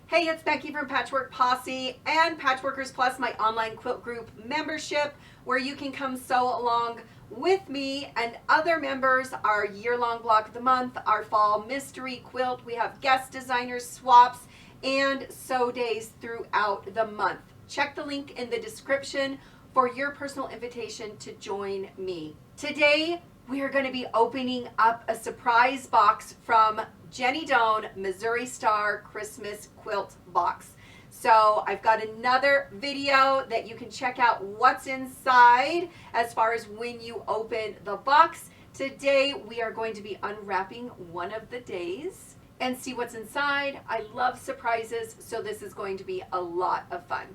Hey, it's Becky from Patchwork Posse and Patchworkers Plus, my online quilt group membership, where you can come sew along with me and other members our year-long block of the month, our fall mystery quilt. We have guest designers, swaps, and sew days throughout the month. Check the link in the description for your personal invitation to join me. Today, we are going to be opening up a surprise box from Jenny Doan Missouiri Star Christmas Quilt Box. So I've got another video that you can check out what's inside as far as when you open the box. Today we are going to be unwrapping one of the days and see what's inside. I love surprises, so this is going to be a lot of fun.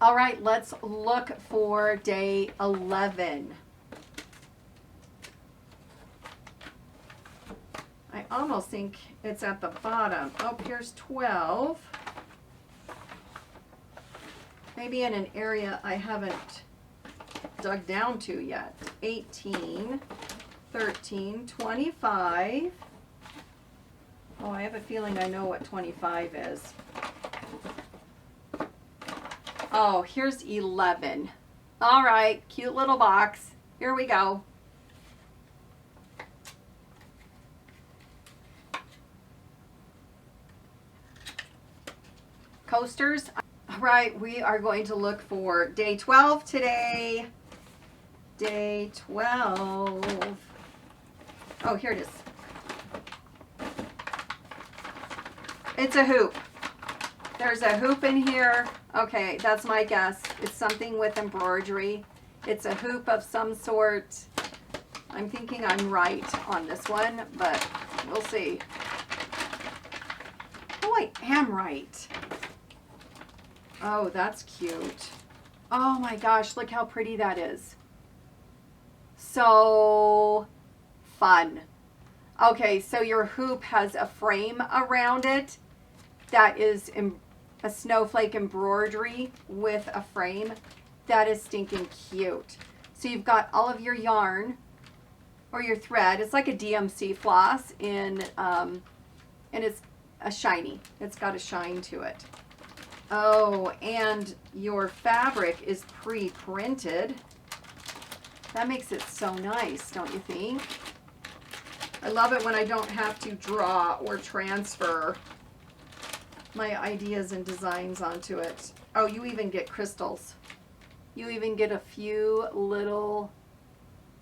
All right, let's look for day 11. I almost think it's at the bottom. Oh, here's 12. Maybe in an area I haven't dug down to yet. 18, 13, 25. Oh, I have a feeling I know what 25 is. Oh, here's 11. All right, cute little box. Here we go. Coasters. All right, we are going to look for day 12 today. Day 12. Oh, here it is. It's a hoop. There's a hoop in here. Okay, that's my guess. It's something with embroidery. It's a hoop of some sort. I'm thinking I'm right on this one, but we'll see. Oh, I am right. Oh, that's cute. Oh my gosh, look how pretty that is. So fun. Okay, so your hoop has a frame around it that is a snowflake embroidery with a frame. That is stinking cute. So you've got all of your yarn or your thread. It's like a DMC floss and it's a shiny. It's got a shine to it. Oh, and your fabric is pre-printed. That makes it so nice, don't you think? I love it when I don't have to draw or transfer my ideas and designs onto it. Oh, you even get crystals. You even get a few little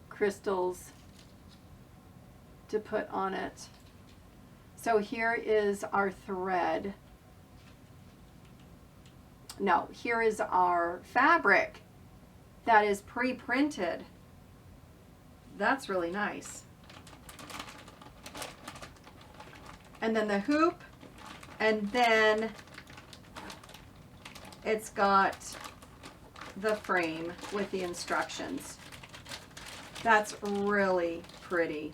crystals to put on it. So here is our thread. No, here is our fabric that is pre-printed. That's really nice. And then the hoop, and then it's got the frame with the instructions. That's really pretty.